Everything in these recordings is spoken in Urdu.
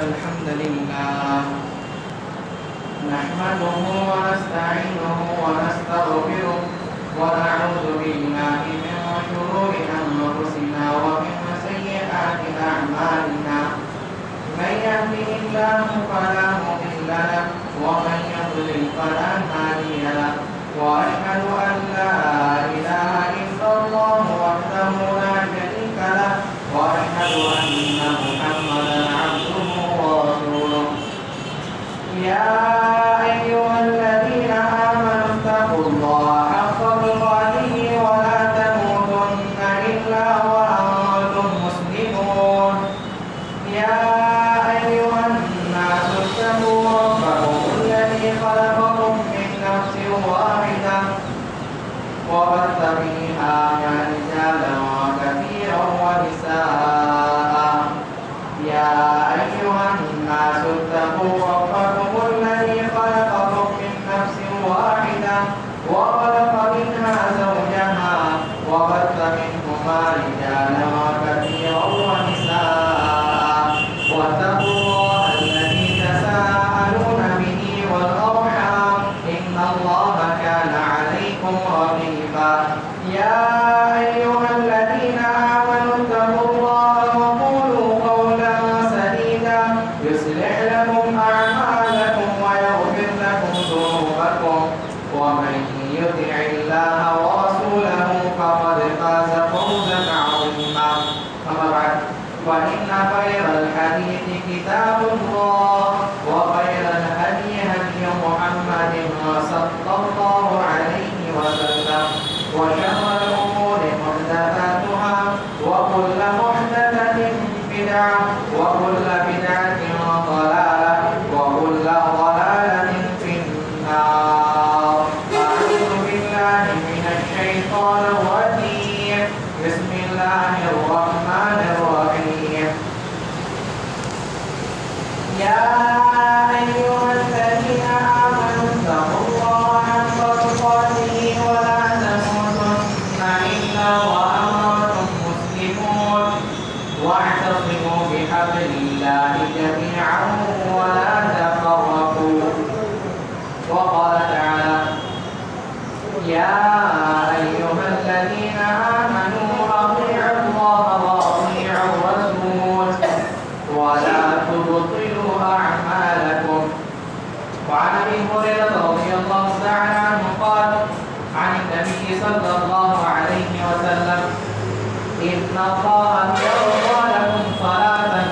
الحمد لله نحمده ونستعينه ونستغفره ونعوذ بالله من شرور أنفسنا ومن سيئات أعمالنا من يهده الله فلا مضل له ومن يضلل فلا هادي له وأشهد أن لا إله إلا الله وحده لا شريك له وأشهد أن محمدا عبده ورسوله يا أيها الذين آمنوا اتقوا الله حق تقاته ولا تموتن إلا وأنتم مسلمون يا أيها الناس اتقوا ربكم الذي خلقكم من نفس واحدة وبث فيها رجالا كثيرا ونساء يا أيها الناس اتقوا ربكم الذي خلقكم من نفس واحدة وخلق منها زوجها وبث منهما رجالا كثيرا ونساء واتقوا الله الذي تساءلون به والأرحام إن الله كان عليكم رقيبا يا أيها الذين آمنوا اتقوا الله وقولوا قولا سديدا يصلح لكم أعمالكم ويغفر لكم ذنوبكم ومن يطع الله ورسوله فقد فاز فوزا عظيما أما بعد فإن خير الحديث كتاب الله وخير الهدي هدي محمد صلى الله عليه وسلم وشر الأمور محدثاتها وكل محدثة بدعة وكل بدعة ضلالة وكل ضلالة في النار أعوذ بالله من الشيطان الرجيم بسم الله الرحمن الرحيم يا أيها الذين آمنوا اتقوا الله حق تقاته ولا تموتن إلا وأنتم مسلمون واعتصموا بحبل الله جميعا ولا تفرقوا وقال تعالى يا أيها الذين آمنوا أطيعوا الله وأطيعوا الرسول ولا تبطلوا أعمالكم وعن أبي هريرة رضي الله تعالى عنه قال عن النبي صلى الله عليه وسلم إن الله يرضى لكم صلاة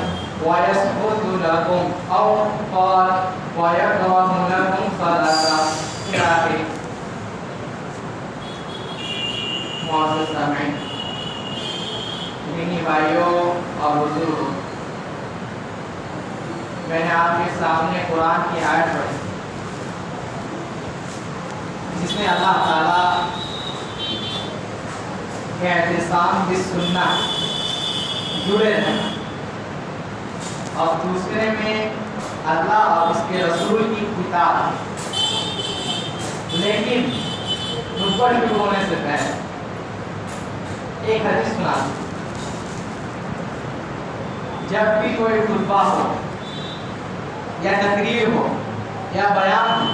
ويسجد لكم أو قال ويكره لكم صلاة كافر معزز سامعین دینی بھائیوں اور بزرگوں میں نے آپ کے سامنے قرآن کی آیت پڑھی جس میں اللہ تعالیٰ کے اعتصام بالسنہ جڑے ہیں اور دوسرے میں اللہ اور اس کے رسول کی کتاب لیکن نبڑ شروع ہونے سے پہلے ایک حدیث سنا جب بھی کوئی خطبہ ہو یا تقریر ہو یا بیان ہو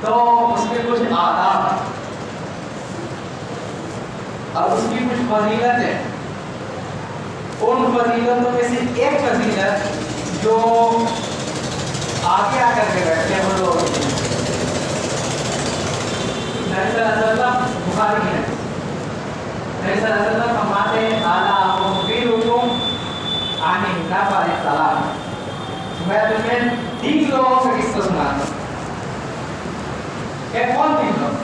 تو اس کے کچھ آداب اور اس کی کچھ فضیلتیں ان فضیلتوں میں سے ایک فضیلت جو آگے آ کر کے بیٹھتے ہیں وہ لوگ نبی صلی اللہ علیہ وسلم بخاری کی حدیث نبی صلی اللہ علیہ وسلم فرماتے ہیں اعلیٰ مخبرکم عن نفر الصلاۃ میں تمہیں 3 لوگوں کا قصہ سناتا ہوں کہ کون 3 لوگ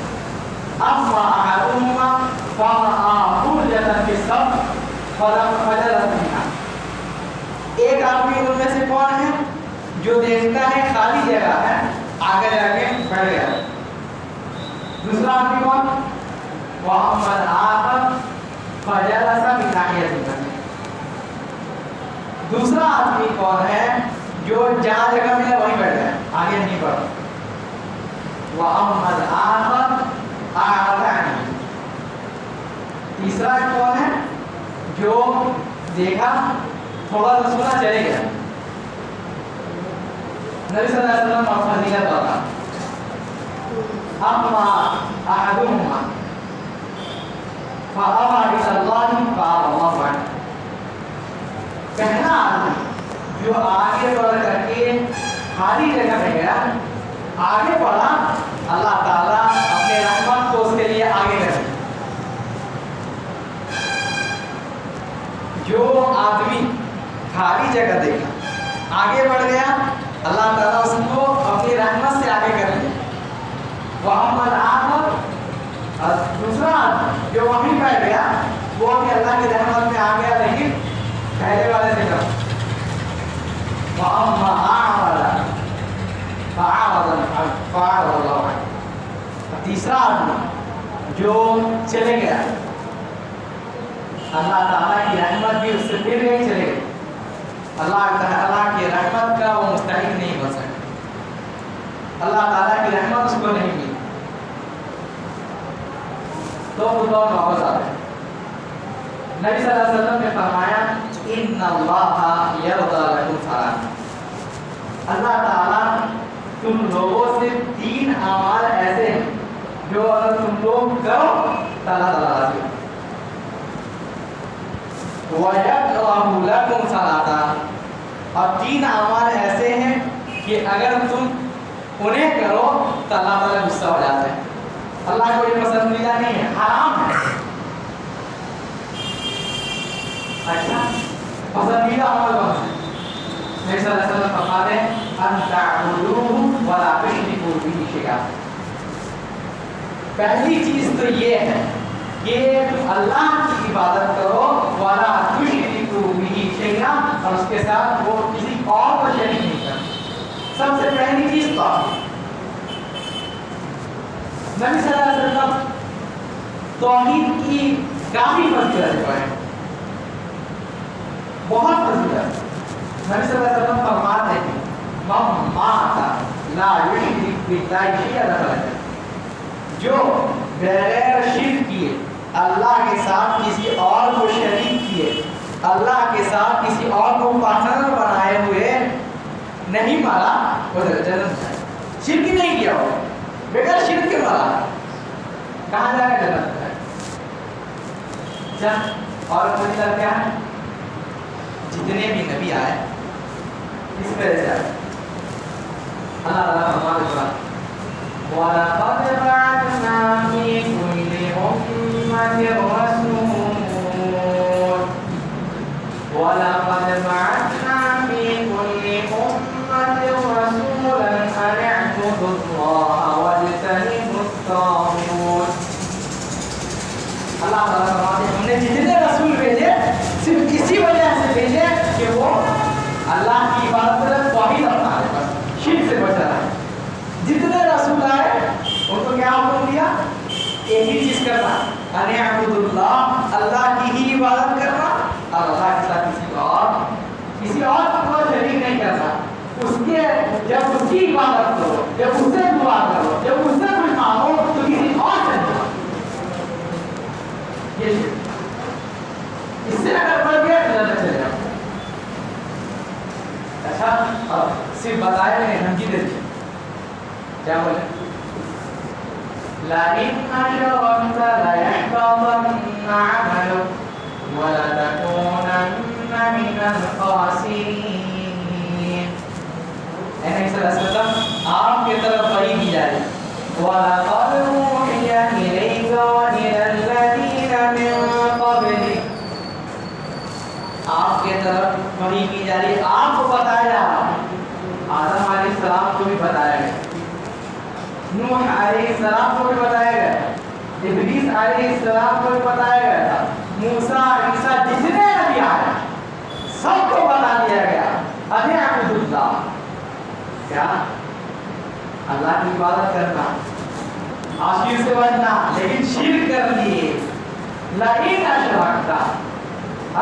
اما احدهما فرأى فرجة في الصف فلم فجلس منها ایک آدمی ان میں سے کون ہے جو دیکھتا ہے خالی جگہ ہے آگے جا کے بیٹھ گیا دوسرا آدمی کون وَأَمَّا الْآخَرُ فَجَلَسَ مِنْ نَاحِيَةِ الْمَسْجِدِ دوسرا آدمی کون ہے جو جہاں جگہ ملا وہیں بیٹھ گیا آگے نہیں بڑھا وَأَمَّا الْآخَرُ أَعْرَضَ عَنْهُ تیسرا کون ہے جو دیکھا تھوڑا سا سنا چلے گیا. نبی صلی اللہ علیہ وسلم کا فضیلت ہوگا اما احدهما فاوى الى الله فاوى الله عنه. پہلا آدمی جو آگے بڑھ کر کے خالی جگہ میں گیا, آگے بڑھا, اللہ تعالیٰ اپنے رحمت کو اس کے لیے آگے کر دیا. جو آدمی خالی جگہ دیکھا, آگے بڑھ گیا, اللہ تعالیٰ اس کو اپنی رحمت سے آگے کر دیا. محمد آخر, اور دوسرا آدمی جو وہیں بیٹھ گیا وہ بھی اللہ کی رحمت میں آ گیا, لیکن پہلے والے سے کم. وَأَمَّا أَعْرَضَ فَأَعْرَضَ اللَّهُ عَنْهُ. تیسرا آدمی جو چلے گیا, اللہ تعالیٰ کی رحمت بھی اس سے پھر نہیں چلے گئی, اللہ تعالیٰ کی رحمت کا وہ مستحق نہیں بن سکتا, اللہ تعالیٰ کی رحمت اس کو نہیں ملی, تو وہ دور واپس آتے ہیں. نبی صلی اللہ علیہ وسلم نے فرمایا ان اللہ یرضی لکم ثلاثا. اللہ تعالیٰ تم لوگوں سے 3 اعمال ایسے ہیں جو اگر تم لوگ کرو تو اللہ تعالیٰ راضی ہوگا. وَيَكْرَهُ لَكُمْ ثَلَاثًا. اور 3 اعمال ایسے ہیں کہ اگر تم انہیں کرو تو اللہ تعالیٰ غصہ ہو جاتا ہے, اللہ کو یہ پسندیدہ نہیں ہے, حرام ہے. اچھا, پسندیدہ عمل کون سے؟ نبی صلی اللہ علیہ وسلم فرماتے ہیں ان تعبدوه ولا تشركوا به شيئا. پہلی چیز تو یہ ہے کہ تم اللہ کی عبادت کرو, ولا تشركوا به شيئا, اور اس کے ساتھ وہ کسی اور کو شریک نہیں کرو. سب سے پہلی چیز توحید. نبی صلی اللہ علیہ وسلم توحید کی کافی فضیلت ہے, بہت فضیلت. نبی صلی اللہ علیہ وسلم فرماتے ہیں من مات لا یشرک باللہ شیئا دخل الجنہ. جو بغیر شرک کیے, اللہ کے ساتھ کسی اور کو شریک کیے, اللہ کے ساتھ کسی اور کو پارٹنر بنائے ہوئے نہیں مرا, وہ جنت جائے. شرک نہیں کیا ہو, بغیر شرک کے مرا, کہاں جائے گا؟ جنت جائے. اور فضیلت کیا ہے؟ جتنے بھی نبی آئے اس طرح سے آئے. اللہ تعالیٰ فرماتا ہے وَلَقَدْ بَعَثْنَا فِي كُلِّ أُمَّةٍ رَسُولًا وَلَقَدْ بَعَثْنَا فِي كُلِّ أُمَّةٍ رَسُولًا أَنِ اعْبُدُوا اللَّهَ وَاجْتَنِبُوا الطَّاغُوتَ. اللہ تعالیٰ فرماتے ہیں ہم نے جتنے رسول بھیجے صرف اسی وجہ سے بھیجے کہ وہ اللہ کی عبادت کرے, توحید اپنا لے, بس شرک سے بچا رہے. جتنے رسول آئے ان کو کیا حکم دیا؟ ایک ہی چیز کرنا, ان اعبدوا اللہ, اللہ کی ہی عبادت کرنا, اور اللہ کے ساتھ کسی اور کو شریک نہیں کرنا. اس کے جب اس کی عبادت کرو, جب اس سے دعا کرو, جب اس سے کچھ مانگو تو کسی اور سے دعا. یہ اس سے اگر بڑھ گیا تو جنت چلے جاؤ. اچھا, صرف بتائے نہیں, ہم جی دیتے کیا بولے لَئِنْ أَشْرَكْتَ لَيَحْبَطَنَّ عَمَلُكَ وَلَتَكُونَنَّ مِنَ الْخَاسِرِينَ. اے نبی صلی اللہ علیہ وسلم, آپ کی طرف وحی کی جا رہی وَلَقَدْ أُوحِيَ إِلَيْكَ وَإِلَى الَّذِينَ مِن قَبْلِكَ. آپ کی طرف وحی کی جا رہی, آپ کو بتایا جا رہا. آدم علیہ السلام کو بھی بتایا گیا, نوح علیہ السلام کو بھی بتایا گیا, ابلیس علیہ السلام کو بھی بتایا گیا تھا, موسیٰ, عیسیٰ, جتنے نبی آئے سب کو بتا دیا گیا ان اعبدوا اللہ, کیا اللہ کی عبادت کرنا, عاشق سے بچنا, لیکن شرک کر دیے. لئن اشرکت,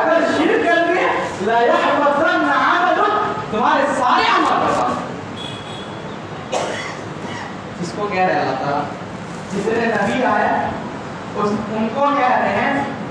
اگر شرک کر دیے لیحبطن عملک, تمہارے سارے عمل برباد. اس کو کہہ رہے اللہ تعالیٰ جتنے نبی آئے ان کو کہہ رہے ہیں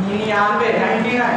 99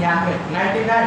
99,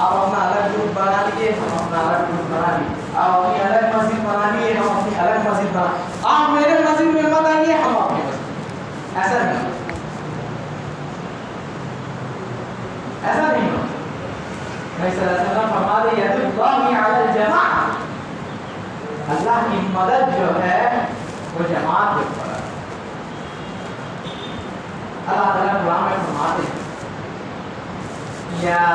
آپ اپنا الگ گروپ بنا لیجیے، ہم اپنا الگ گروپ بنا لیجیے، آپ اپنی الگ مسجد بنا لیجیے، ہم اپنی الگ مسجد بنا، آپ میرے مسجد میں مت آئیے، ہم اپنی مسجد، ایسا نہیں، ایسا نہیں ہو۔ نبی صلی اللہ علیہ وسلم فرماتے ہیں ید اللہ علی الجماعہ، اللہ کی مدد جو ہے وہ جماعت کے اوپر ہے۔ اللہ تعالیٰ قرآن میں فرماتے ہیں یا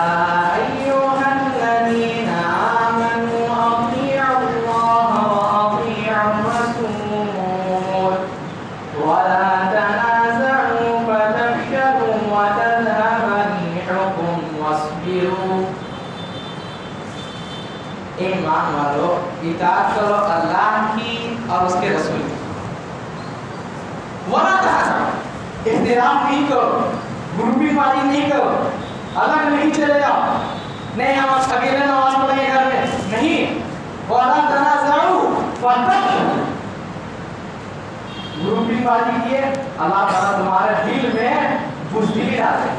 ایھا الذین آمنوا اطیعوا اللہ واطیعوا الرسول ولا تنازعوا فتفشلوا وتذهب ريحكم واصبروا۔ ایمان والو اطاعت کرو اللہ کی اور اس کے رسول کی، ولا تنازعوا، اختلاف نہیں کرو، گروپی بازی نہیں کرو، الگ نہیں چلے جاؤ، نہیں ہم اکیلے نماز پڑھیں گے گھر میں، نہیں، وَلَا تَنَازَعُوا فَتَفْشَلُوا، گروپی بازی کیے اللہ تعالیٰ تمہارے دل میں بزدلی ڈالے،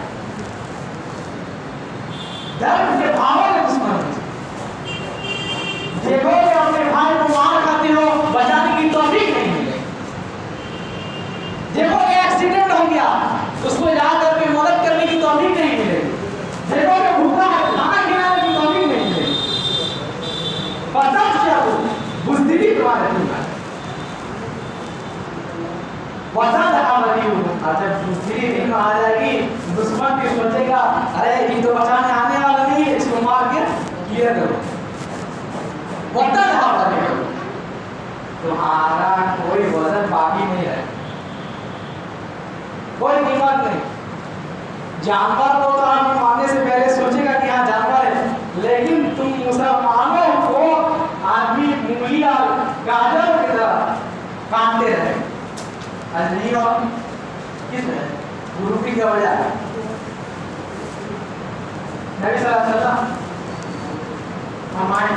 درد کے بھاگو کے دشمن میں دیکھو کہ اپنے بھائی کو مار کھاتے ہو، بچانے کی توفیق نہیں ملے، دیکھو کہ ایکسیڈنٹ ہو گیا، اس کو جا کر کے مدد کرنے کی توفیق نہیں ملے، دیکھو کہ بھوکا ہے، کھانا کھلانے کی توفیق نہیں ملے، فتفشلوا، بزدلی تمہارے دل میں، وتذهب ريحكم، اور جب بزدلی دل میں آ جائے گی دشمن بھی سوچے گا ارے یہ تو بچانے آنے والا نہیں ہے، اس کو مار کے کلیئر کرو، وتذهب ريحكم، تمہارا کوئی وزن باقی نہیں ہے، کوئی قیمت نہیں، جانور کو تو آپ مارنے سے پہلے سوچے گا کہ ہاں جانور ہے، لیکن تم مسلمانوں کو آدمی انگلی اور گاجر کی طرح کاٹتے رہے، نہیں اور کس ہے گروپی کی وجہ ہے۔ نبی صلی اللہ علیہ وسلم فرمائے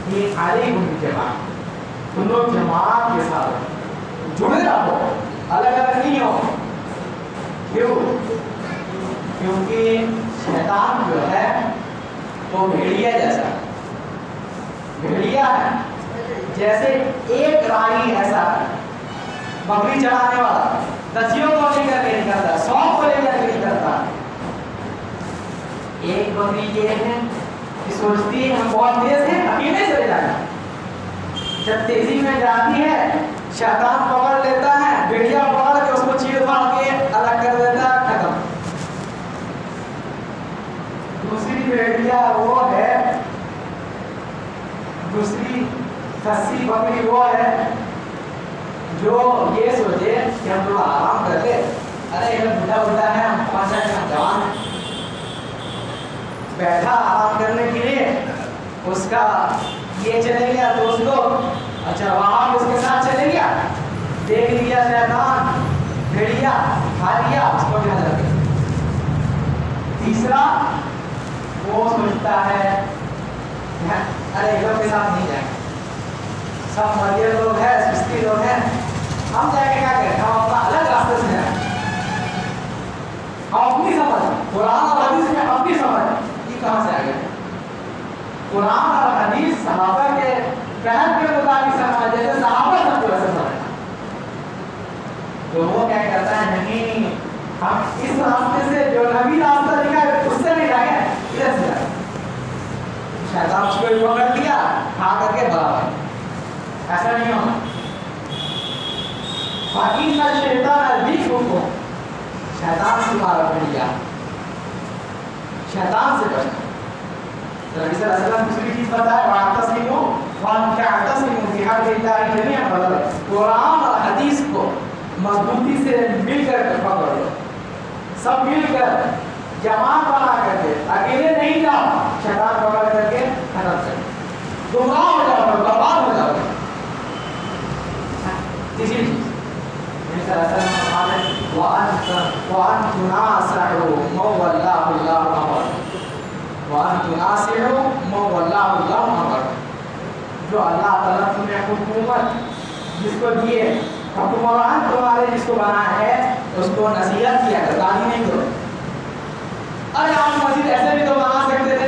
یہ علیکم بالجماعۃ، تم لوگ جماعت کے ساتھ جڑے رہو، الگ الگ نہیں ہو، کیوں؟ کیونکہ شیطان جو ہے وہ بھیڑیا جیسا، بھیڑیا ہے، جیسے ایک راہی ایسا بکری چڑھانے والا دسیوں کو لے کر کے نہیں کرتا، 100 کو لے کر کے نہیں کرتا، ایک بکری یہ ہے کہ سوچتی ہے ہم بہت تیز ہیں، اکیلے چلے جانا، جب تیزی میں جاتی ہے شیطان پکڑ لیتا ہے، بھیڑیا پکڑ کے اس کو چیڑ پھاڑ کے الگ کر دیتا ہے، ختم۔ دوسری بھیڑیا وہ ہے، دوسری خصی بکری وہ ہے جو یہ سوچے کہ ہم تھوڑا آرام کر لے، ارے یہ بڈھا بڈھا ہے، ہم 5 سال جوان ہیں، بیٹھا آرام کرنے کے لیے، اس کا یہ چلے گیا تو اس کو اچھا وہاں اس کے ساتھ چلے گیا، دیکھ لیا شیطان بھیڑیا کھا لیا، اس کو کیا جاتے۔ تیسرا وہ سوچتا ہے ارے لوگ کے ساتھ نہیں جائیں گے، سب مریض لوگ ہیں، سستی لوگ ہیں، ہم جائیں گے کیا کریں، ہم اپنا الگ راستے سے جائیں، ہم اپنی سمجھ، قرآن اور حدیث میں اپنی سمجھ، یہ کہاں سے آ گیا؟ قرآن اور حدیث صحابہ کے فہم کے مطابق سمجھ، جیسے صحابہ سب کو ایسے سمجھنا، تو وہ کیا کرتا ہے نہیں ہم اس راستے سے جو نبی راستہ لکھا ہے اس سے نہیں جائیں گے، ادھر سے جائیں گے، شیطان اس کو پکڑ لیا کھا کر کے برابر، ایسا نہیں ہونا۔ فَإِنَّ الشَّيْطَانَ يَدْعُوكُمْ، شیطان سے مارا بھیڑیا، شیطان سے بچنا۔ نبی صلی اللہ علیہ وسلم دوسری چیز بتائے وَاعْتَصِمُوا بِحَبْلِ اللَّهِ جَمِيعًا، قرآن اور حدیث کو مضبوطی سے مل کر پکڑ لو، سب مل کر جماعت بنا کر کے، اکیلے نہیں جاؤ، شیطان پکڑ کر کے ختم کر گمراہ ہو جاؤ، برباد ہو جاؤ۔ تیسری چیز نبی صلی اللہ علیہ وسلم فرماتے وَأَن تُنَاصِحُوا مَن وَلَّاهُ اللَّهُ أَمْرَهُ، وَأَن تُنَاصِحُوا مَن وَلَّاهُ اللَّهُ أَمْرَهُ، جو اللہ تعالیٰ تمہیں حکومت جس کو دیے، حکمران تمہارے جس کو بنا ہے، اس کو نصیحت کیا کرو، گالی نہیں کرو۔ ارے آپ مسجد ایسے بھی تو بنا سکتے تھے،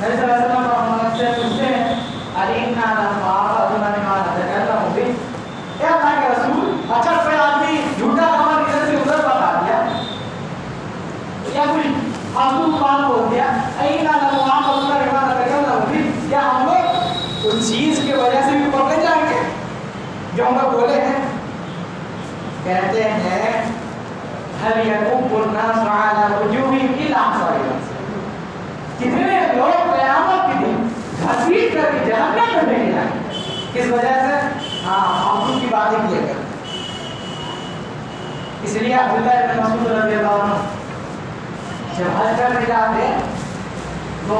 نبی صلی اللہ علیہ وسلم محمد سے پوچھتے ہیں علینا لما اذن ما نتکلم به، اے اللہ کے رسول اچھا کوئی آدمی جھوٹا خبر ادھر سے ادھر بتا دیا یا کوئی فالتو بات بول دیا، علینا لما اذن ما نتکلم به، کیا ہم لوگ اس چیز کی وجہ سے بھی پکڑے جائیں گے جو ہم لوگ بولے ہیں؟ کہتے ہیں هل يكب الناس على وجوههم الا صائما، کتنے لوگ قیامت کے دن گھسیٹ کر کے جہنم میں بھیجے جائیں گے، کس وجہ سے؟ ہم کی باتیں کیے کر۔ اس لیے عبداللہ بن مسعود رضی اللہ عنہ جب حج کرنے جاتے تو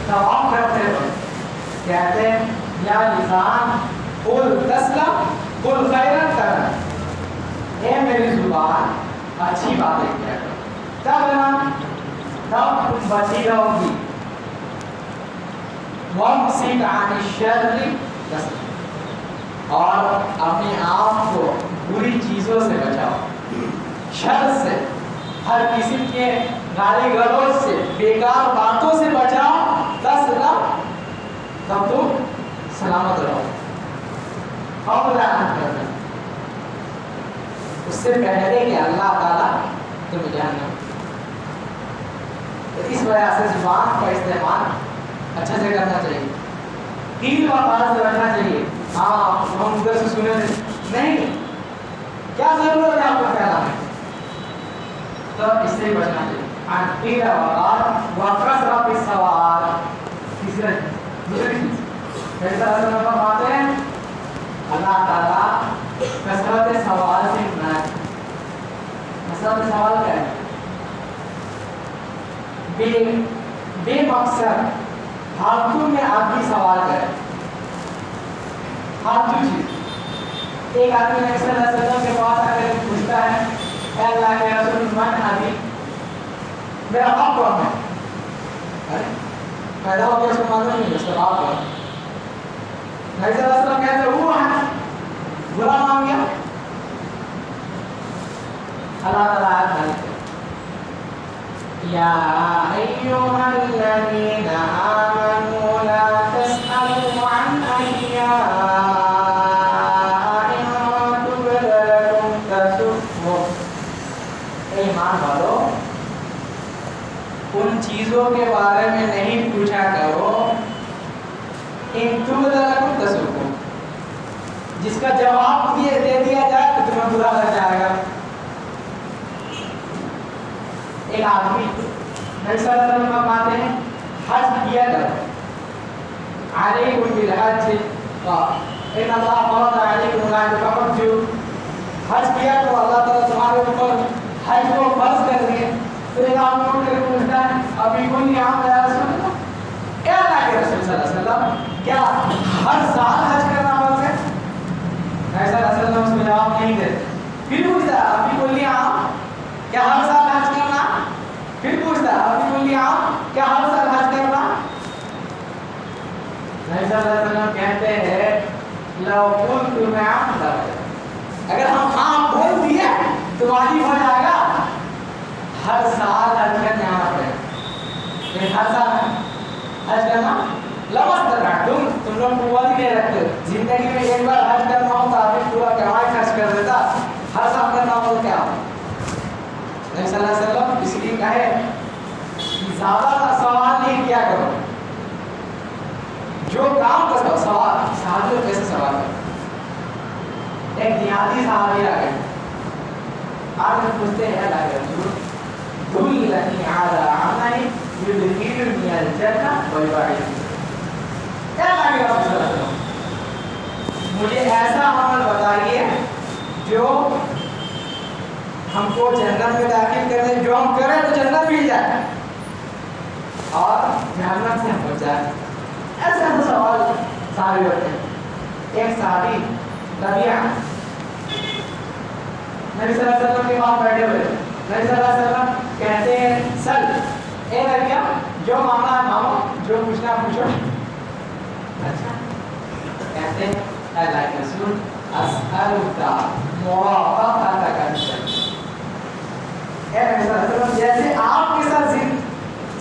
طواف کرتے وقت کہتے ہیں یا لسان قل تسلم قل خیرا کرنا، اے میری زبان اچھی باتیں کیا کرو، تب تم بچی رہو گی، وامسک عن الشر اور اپنے آپ کو بری چیزوں سے بچاؤ، شر سے، ہر قسم کے گالی گلوچ سے، بیکار باتوں سے بچاؤ، تسلم تب تم سلامت رہو، قبل ان تذل، اس سے پہلے کہ اللہ تعالیٰ تمہیں جہنم۔ تو اس وجہ سے زبان کا استعمال اچھا سے کرنا چاہیے، قیل و قال سے بچنا چاہیے۔ ہاں ہم ادھر سے سنے نہیں، کیا ضرورت ہے آپ کو پھیلانے، تو اس سے بچنا چاہیے۔ قیل و قال وکثرت السوال، دوسری چیز ایسا فرماتے ہیں اللہ تعالیٰ کثرت سوال سے منع ہے۔ کثرت سوال کیا ہے؟ بے مقصد فالتو میں آدمی سوال کرے، فالتو چیز۔ ایک آدمی نبی صلی اللہ علیہ وسلم کے پاس آ کر پوچھتا ہے اے اللہ کے رسول من ابی، میرا باپ کون ہے؟ پیدا ہو گیا اس کو معلوم نہیں اس کا باپ کون ہے؟ نبی صلی اللہ علیہ وسلم کہتے وہ ہے، برا مان گیا۔ اللہ تعالیٰ یا ایھا الذین آمنوا لا تسألوا عن اشیاء ان تبد لکم تسؤکم، اے ایمان والو ان چیزوں کے بارے میں نہیں پوچھا کرو ان تبد لکم تسؤکم، جس کا جواب یہ دے دیا جائے تو تمہیں برا لگ جائے گا۔ ایک آدمی نبی صلی اللہ علیہ وسلم فرماتے ہیں حج کیا کرو، علیکم بالحج ان اللہ فرض علیکم الحج فحجوا، حج کیا کرو، اللہ تعالیٰ تمہارے اوپر حج کو فرض کر دیا۔ تو ایک آدمی اٹھ کر پوچھتا ہے ابھی کوئی یہاں یا رسول اللہ، اے اللہ کے رسول صلی اللہ علیہ وسلم کیا ہر سال حج کرنا فرض ہے؟ نبی صلی اللہ علیہ وسلم اس کو جواب نہیں دیتے، پھر پوچھتا ہے ابھی کوئی یہاں کیا ہر سال حج کرنا، پھر پوچھتا ہے ابھی کوئی یہاں کیا ہر سال حج کرنا؟ نبی صلی اللہ علیہ وسلم کہتے ہیں لو قلت نعم لوجب، اگر ہم ہاں بول دیے تو واجب ہو جائے گا ہر سال حج کرنے آنا پڑے گا، لیکن ہر سال حج کرنا تم لوگ قوت ہی نہیں رکھتے، زندگی میں ایک بار حج کرنا ہو تو آدمی پورا کمائی خرچ کر دیتا، ہر سال کرنا ہو تو کیا؟ نبی صلی اللہ علیہ وسلم اس لیے کہے زیادہ سوال نہیں کیا کرو، جو کام کا سوال صحابیوں کیسے سوال کرو۔ ایک دیہاتی صحابی آ گئے، آج ہم پوچھتے ہیں اللہ کے رسول دلنی علی عمل یدخلنی الجنہ ویبعدنی، کیا اللہ کے رسول صلی اللہ علیہ وسلم مجھے ایسا عمل بتائیے جو ہم کو جنت میں داخل کرے، جو ہم کریں تو جنت مل جائے اور جہنم سے ہم بچ جائے۔ ایسے تو سوال صحابی ہوتے ہیں۔ ایک صحابی ربیعہ نبی صلی اللہ علیہ وسلم کے پاس بیٹھے ہوئے، نبی صلی اللہ علیہ وسلم کہتے ہیں سل، اے ربیعہ جو مانگنا ہے مانگو، جو پوچھنا پوچھو۔ اچھا کہتے ہیں اے اللہ کے رسول اسألک موافقتک الجنہ، اے نبی صلی اللہ علیہ وسلم جیسے آپ کے ساتھ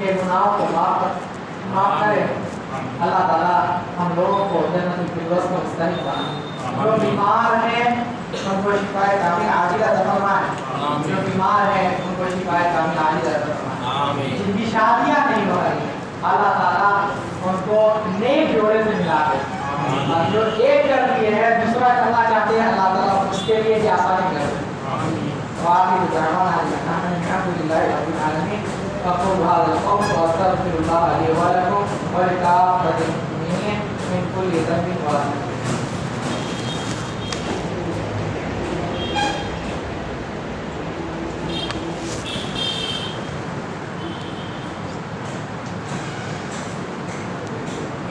کے گناہوں کو معاف کرے. اللہ تعالیٰ ہم لوگوں کو جنت الفردوس کا مستحق بنائے. جو بیمار ہیں ان کو شفائے کامل عاجلہ عطا فرمائے. جو بیمار ہیں ان کو شفائے کامل عاجلہ عطا فرمائے. جن کی شادیاں نہیں ہو رہی ہیں اللہ تعالیٰ ان کو نیک جوڑے سے ملا دے. جو ایک کر دیے ہے دوسرا کرنا چاہتے ہیں اللہ تعالیٰ اس کے لیے بھی آسانی کر دے. وآخر دعوانا الحمد لله رب العالمين. أقول هذا القول وأستغفر الله لي ولكم ولكافة المؤمنين من كل ذنب وآثم.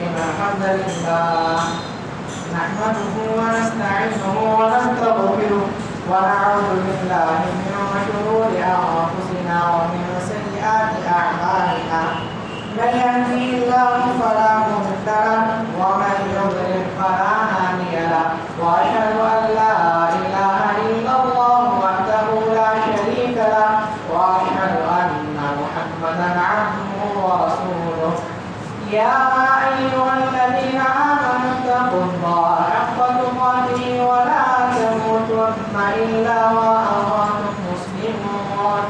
إن الحمد لله نحمده ونستعينه ونستغفره ونعوذ بالله من شرور أنفسنا ومن سيئات أعمالنا. من يهده الله فلا مضل له ومن يضلل فلا هادي له. وأشهد أن لا إله إلا الله وحده لا شريك له وأشهد أن محمدا عبده ورسوله. يا أيها الذين آمنوا اتقوا الله حق تقاته ولا تموتن إلا وأنتم مسلمون.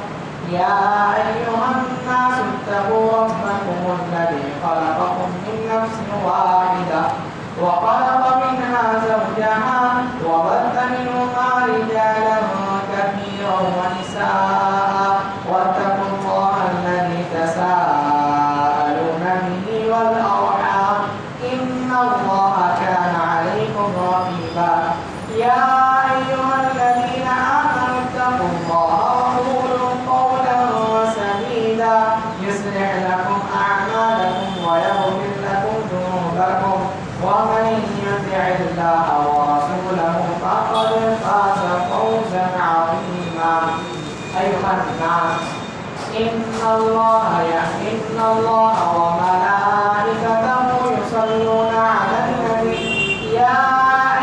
يا أيها الناس اتقوا ربكم الذي خلقكم من نفس واحدة وخلق منها زوجها وبث منهما رجالا كثيرا ونساء واتقوا الله الذي تساءلون به والأرحام إن الله كان عليكم رقيبا. يا أيها الذين آمنوا اتقوا الله وقولوا قولا سديدا يصلح لكم أعمالكم ويغفر لكم ذنوبكم ومن يطع الله ورسوله فقد فاز فوزا عظيما. أيها الناس إن الله وملائكته يصلون على النبي. يا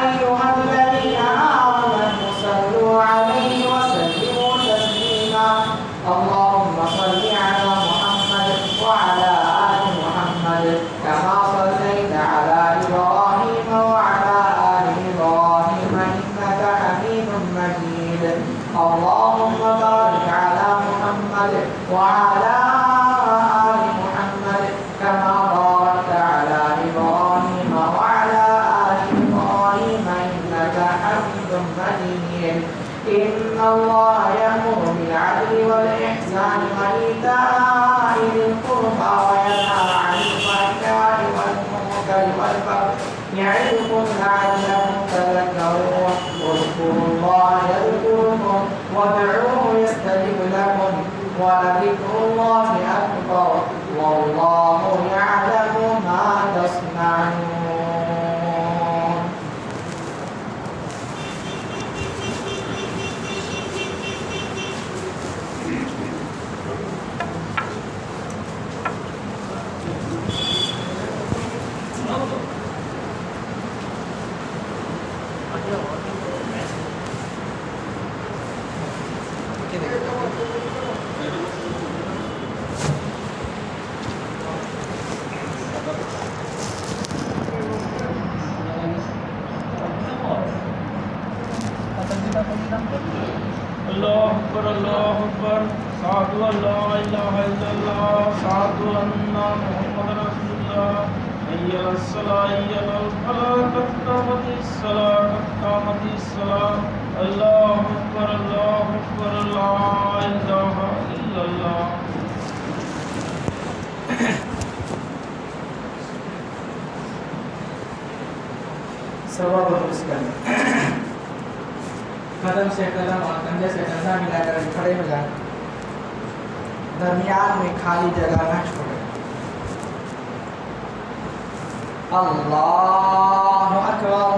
أيها الذين آمنوا صلوا عليه وسلموا تسليما. اللهم صل على محمد وعلى آل محمد كما صليت على إبراهيم وعلى آل إبراهيم إنك حميد مجيد. اللهم بارك على محمد وعلى آل محمد كما باركت على إبراهيم وعلى آل إبراهيم إنك حميد مجيد. إن الله يأمر بالعدل والإحسان وإيتاء ذي القربى وينهى عن الفحشاء والمنكر والبغي يعظكم لعلكم تذكرون. واذكروا الله يذكركم وادعوه يستجب لكم ولذكر الله أكبر والله يعلم ما تصنعون. اللہ اکبر اشہد ان لا الہ الا اللہ اشہد ان محمد رسول اللہ. حی علی الصلاۃ حی علی الفلاح قد قامت الصلاۃ قد قامت الصلاۃ. اللہ اکبر لا الہ الا اللہ. سبب مسکن قدم سے قدم اور کندھے سے کندھا ملا کر کھڑے ہو جائیں. درمیان میں خالی جگہ نہ چھوڑیں. اللہ اکبر.